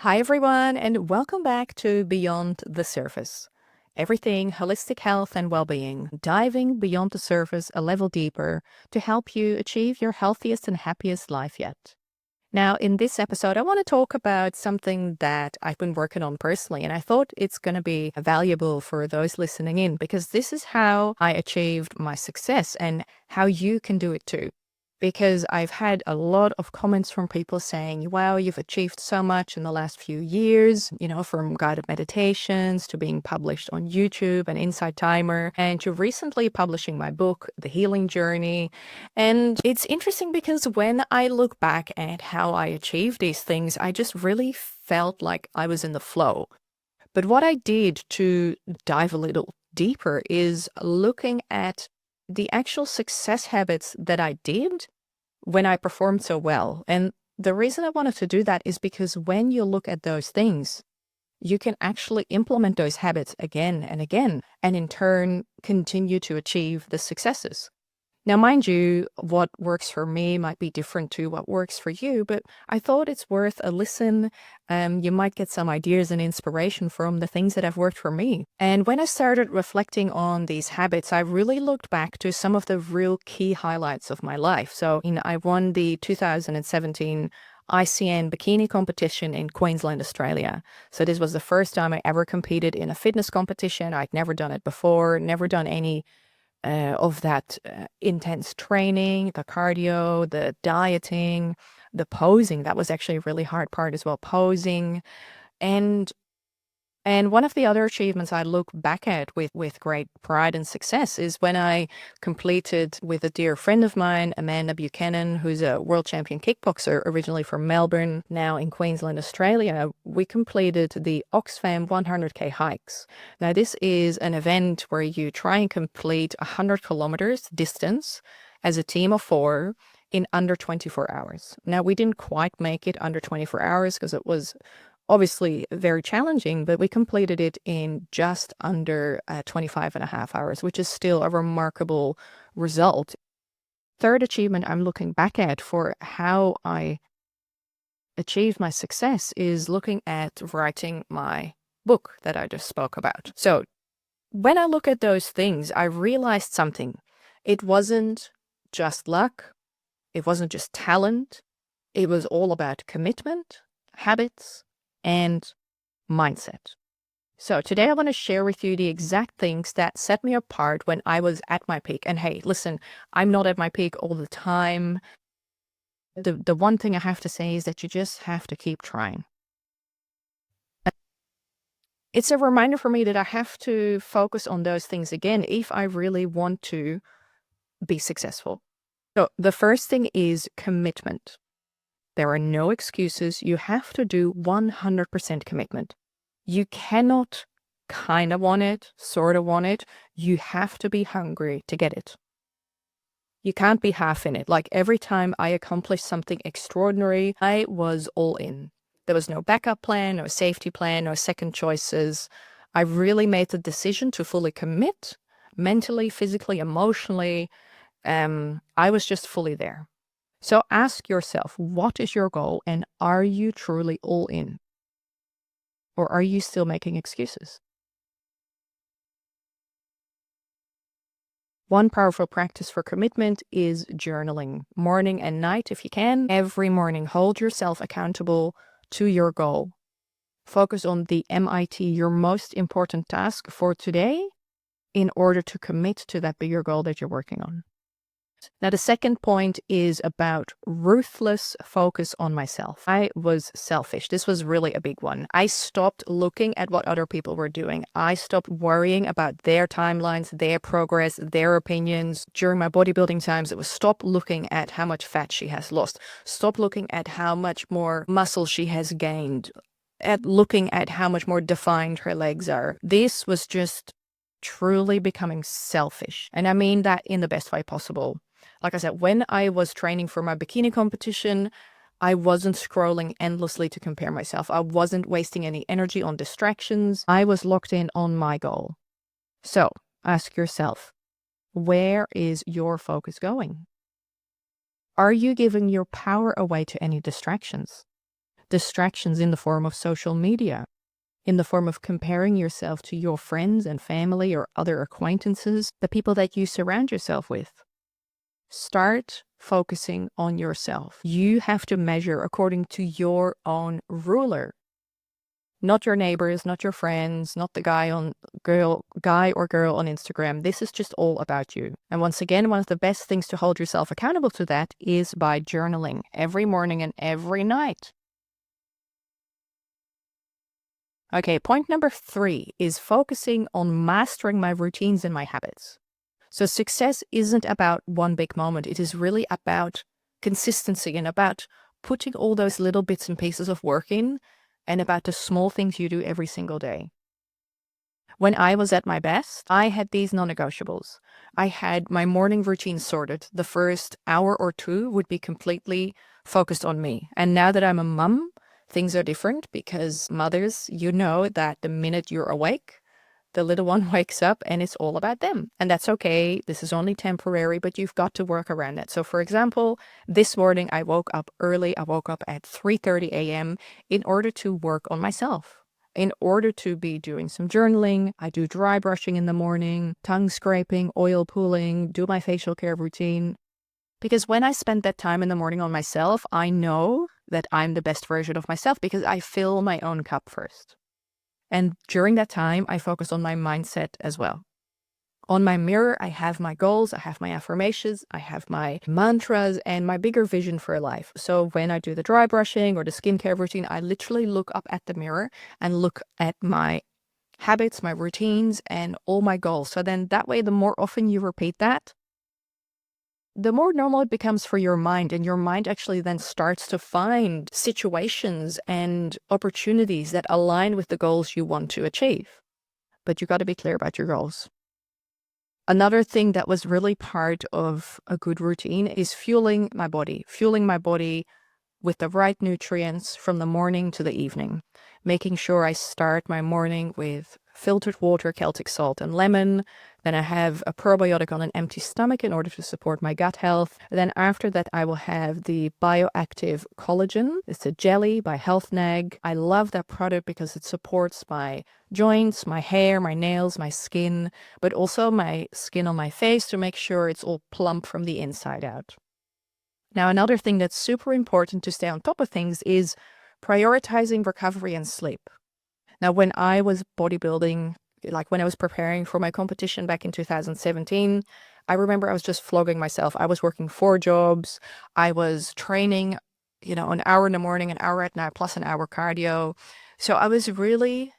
Hi, everyone, and welcome back to Beyond the Surface. Everything holistic health and well being, diving beyond the surface a level deeper to help you achieve your healthiest and happiest life yet. Now, in this episode, I want to talk about something that I've been working on personally, and I thought it's going to be valuable for those listening in because this is how I achieved my success and how you can do it too. Because I've had a lot of comments from people saying, wow, you've achieved so much in the last few years, from guided meditations to being published on YouTube and Inside Timer, and to recently publishing my book, The Healing Journey. And it's interesting because when I look back at how I achieved these things, I just really felt like I was in the flow. But what I did to dive a little deeper is looking at the actual success habits that I did when I performed so well. And the reason I wanted to do that is because when you look at those things, you can actually implement those habits again and again, and in turn continue to achieve the successes. Now, mind you, what works for me might be different to what works for you, but I thought it's worth a listen. You might get some ideas and inspiration from the things that have worked for me. And when I started reflecting on these habits, I really looked back to some of the real key highlights of my life. So, I won the 2017 ICN bikini competition in Queensland, Australia. So this was the first time I ever competed in a fitness competition. I'd never done it before, never done any of that intense training, the cardio, the dieting, the posing. That was actually a really hard part as well, posing. And and one of the other achievements I look back at with great pride and success is when I completed with a dear friend of mine, Amanda Buchanan, who's a world champion kickboxer, originally from Melbourne, now in Queensland, Australia. We completed the Oxfam 100K hikes. Now, this is an event where you try and complete 100 kilometers distance as a team of 4 in under 24 hours. Now, we didn't quite make it under 24 hours because it was obviously very challenging, but we completed it in just under 25 and a half hours, which is still a remarkable result. Third achievement I'm looking back at for how I achieved my success is looking at writing my book that I just spoke about. So when I look at those things, I realized something. It wasn't just luck. It wasn't just talent. It was all about commitment, habits, and mindset. So today I want to share with you the exact things that set me apart when I was at my peak. And hey, listen, I'm not at my peak all the time. The one thing I have to say is that you just have to keep trying. It's a reminder for me that I have to focus on those things again if I really want to be successful. So the first thing is commitment. There are no excuses. You have to do 100% commitment. You cannot kind of want it, sort of want it. You have to be hungry to get it. You can't be half in it. Like every time I accomplished something extraordinary, I was all in. There was no backup plan, no safety plan, no second choices. I really made the decision to fully commit mentally, physically, emotionally. I was just fully there. So ask yourself, what is your goal and are you truly all in? Or are you still making excuses? One powerful practice for commitment is journaling, morning and night if you can. Every morning, hold yourself accountable to your goal. Focus on the MIT, your most important task for today, in order to commit to that bigger goal that you're working on. Now, the second point is about ruthless focus on myself. I was selfish. This was really a big one. I stopped looking at what other people were doing. I stopped worrying about their timelines, their progress, their opinions. During my bodybuilding times, it was stop looking at how much fat she has lost. Stop looking at how much more muscle she has gained. At looking at how much more defined her legs are. This was just truly becoming selfish. And I mean that in the best way possible. Like I said, when I was training for my bikini competition, I wasn't scrolling endlessly to compare myself. I wasn't wasting any energy on distractions. I was locked in on my goal. So ask yourself, where is your focus going? Are you giving your power away to any distractions? Distractions in the form of social media, in the form of comparing yourself to your friends and family or other acquaintances, the people that you surround yourself with. Start focusing on yourself. You have to measure according to your own ruler. Not your neighbors, not your friends, not the guy or girl on Instagram. This is just all about you. And once again, one of the best things to hold yourself accountable to that is by journaling every morning and every night. Okay, point number 3 is focusing on mastering my routines and my habits. So success isn't about one big moment. It is really about consistency and about putting all those little bits and pieces of work in and about the small things you do every single day. When I was at my best, I had these non-negotiables. I had my morning routine sorted. The first hour or two would be completely focused on me. And now that I'm a mum, things are different because mothers, you know that the minute you're awake, the little one wakes up and it's all about them. And that's okay. This is only temporary, but you've got to work around that. So for example, this morning I woke up early. I woke up at 3:30 a.m. in order to work on myself. In order to be doing some journaling, I do dry brushing in the morning, tongue scraping, oil pulling, do my facial care routine. Because when I spend that time in the morning on myself, I know that I'm the best version of myself because I fill my own cup first. And during that time, I focus on my mindset as well. On my mirror, I have my goals, I have my affirmations, I have my mantras and my bigger vision for life. So when I do the dry brushing or the skincare routine, I literally look up at the mirror and look at my habits, my routines, and all my goals. So then that way, the more often you repeat that, the more normal it becomes for your mind, and your mind actually then starts to find situations and opportunities that align with the goals you want to achieve. But you got to be clear about your goals. Another thing that was really part of a good routine is fueling my body with the right nutrients from the morning to the evening, making sure I start my morning with filtered water, Celtic salt and lemon. Then I have a probiotic on an empty stomach in order to support my gut health. Then after that, I will have the bioactive collagen. It's a jelly by HealthNag. I love that product because it supports my joints, my hair, my nails, my skin, but also my skin on my face to make sure it's all plump from the inside out. Now, another thing that's super important to stay on top of things is prioritizing recovery and sleep. Now, when I was bodybuilding, like when I was preparing for my competition back in 2017, I remember I was just flogging myself. I was working 4 jobs. I was training, an hour in the morning, an hour at night, plus an hour cardio. So I was really,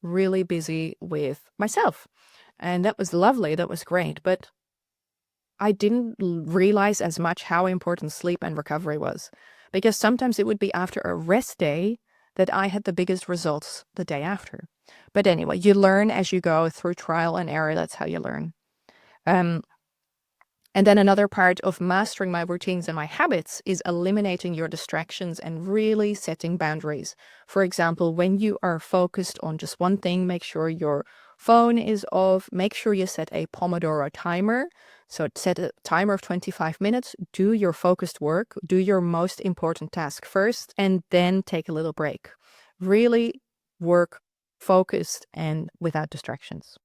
really busy with myself. And that was lovely. That was great. But I didn't realize as much how important sleep and recovery was, because sometimes it would be after a rest day that I had the biggest results the day after. But anyway, you learn as you go through trial and error. That's how you learn. And then another part of mastering my routines and my habits is eliminating your distractions and really setting boundaries. For example, when you are focused on just one thing, make sure your phone is off. Make sure you set a Pomodoro timer. So set a timer of 25 minutes. Do your focused work. Do your most important task first, and then take a little break. Really work focused and without distractions.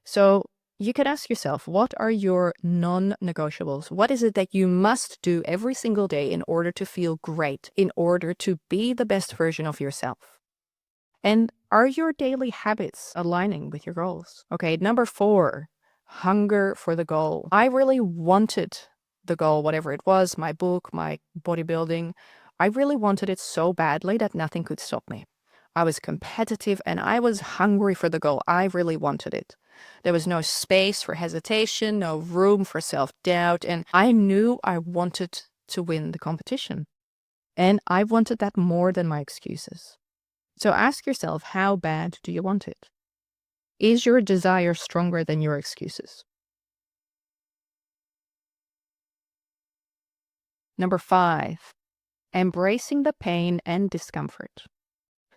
So you could ask yourself, what are your non-negotiables? What is it that you must do every single day in order to feel great, in order to be the best version of yourself? And are your daily habits aligning with your goals? Okay, number 4, hunger for the goal. I really wanted the goal, whatever it was, my book, my bodybuilding. I really wanted it so badly that nothing could stop me. I was competitive and I was hungry for the goal. I really wanted it. There was no space for hesitation, no room for self-doubt, and I knew I wanted to win the competition. And I wanted that more than my excuses. So ask yourself, how bad do you want it? Is your desire stronger than your excuses? Number 5, embracing the pain and discomfort.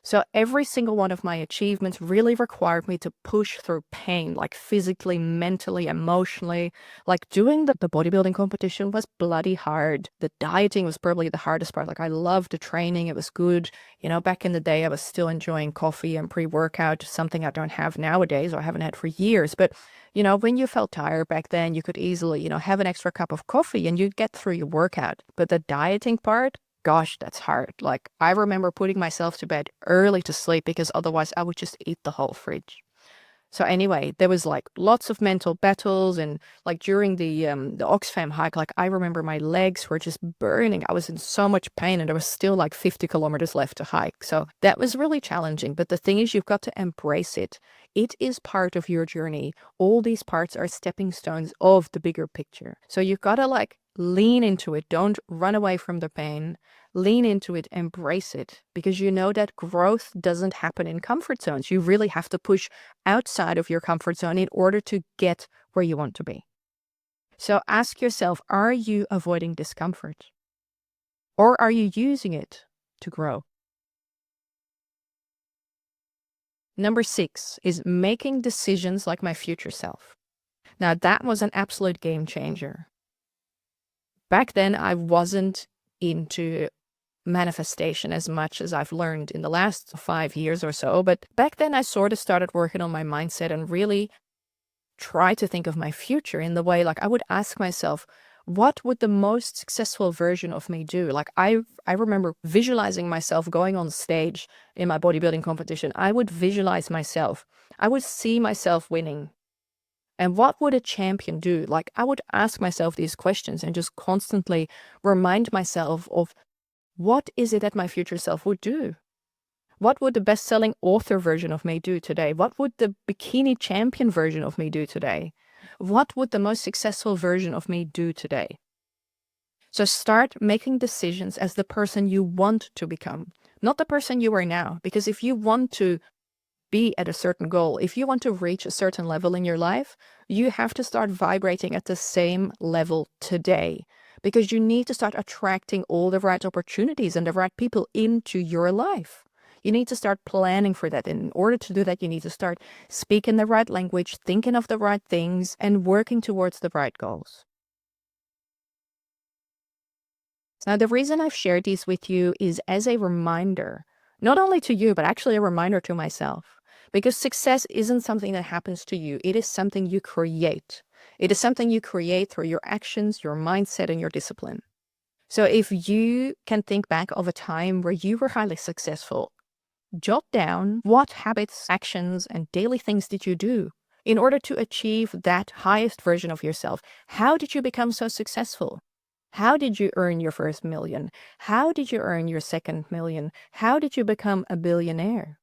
So every single one of my achievements really required me to push through pain, like physically, mentally, emotionally. Like doing the bodybuilding competition was bloody hard. The dieting was probably the hardest part. Like I loved the training. It was good. Back in the day, I was still enjoying coffee and pre-workout, something I don't have nowadays or I haven't had for years. But, when you felt tired back then, you could easily, have an extra cup of coffee and you'd get through your workout. But the dieting part, gosh, that's hard. Like, I remember putting myself to bed early to sleep because otherwise I would just eat the whole fridge. So anyway, there was like lots of mental battles, and like during the Oxfam hike, like I remember my legs were just burning. I was in so much pain and there was still like 50 kilometers left to hike. So that was really challenging. But the thing is, you've got to embrace it. It is part of your journey. All these parts are stepping stones of the bigger picture. So you've got to like lean into it. Don't run away from the pain. Lean into it, embrace it, because you know that growth doesn't happen in comfort zones. You really have to push outside of your comfort zone in order to get where you want to be. So ask yourself, are you avoiding discomfort? Or are you using it to grow? Number 6 is making decisions like my future self. Now, that was an absolute game changer. Back then, I wasn't into manifestation as much as I've learned in the last 5 years or so. But back then I sort of started working on my mindset and really try to think of my future in the way, like I would ask myself, what would the most successful version of me do? Like I remember visualizing myself going on stage in my bodybuilding competition. I would visualize myself. I would see myself winning. And what would a champion do? Like I would ask myself these questions and just constantly remind myself of, what is it that my future self would do? What would the best-selling author version of me do today? What would the bikini champion version of me do today? What would the most successful version of me do today? So start making decisions as the person you want to become, not the person you are now. Because if you want to be at a certain goal, if you want to reach a certain level in your life, you have to start vibrating at the same level today. Because you need to start attracting all the right opportunities and the right people into your life. You need to start planning for that. And in order to do that, you need to start speaking the right language, thinking of the right things, and working towards the right goals. Now, the reason I've shared these with you is as a reminder, not only to you, but actually a reminder to myself. Because success isn't something that happens to you. It is something you create. It is something you create through your actions, your mindset, and your discipline. So if you can think back of a time where you were highly successful, jot down what habits, actions, and daily things did you do in order to achieve that highest version of yourself. How did you become so successful? How did you earn your first million? How did you earn your second million? How did you become a billionaire?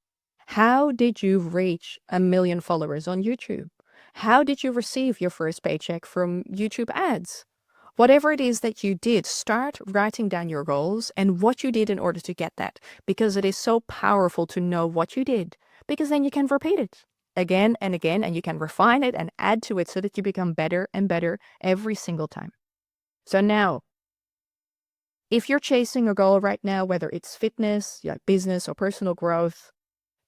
How did you reach 1 million followers on YouTube? How did you receive your first paycheck from YouTube ads? Whatever it is that you did, start writing down your goals and what you did in order to get that, because it is so powerful to know what you did, because then you can repeat it again and again, and you can refine it and add to it so that you become better and better every single time. So now, if you're chasing a goal right now, whether it's fitness, business, or personal growth,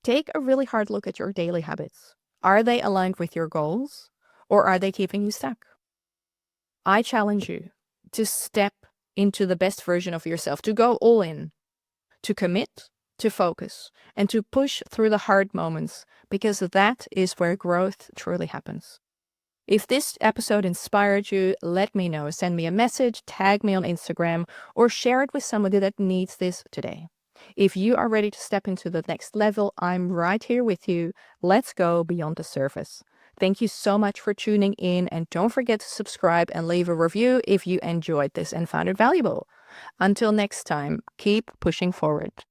take a really hard look at your daily habits. Are they aligned with your goals, or are they keeping you stuck? I challenge you to step into the best version of yourself, to go all in, to commit, to focus, and to push through the hard moments, because that is where growth truly happens. If this episode inspired you, let me know. Send me a message, tag me on Instagram, or share it with somebody that needs this today. If you are ready to step into the next level, I'm right here with you. Let's go beyond the surface. Thank you so much for tuning in, and don't forget to subscribe and leave a review if you enjoyed this and found it valuable. Until next time, keep pushing forward.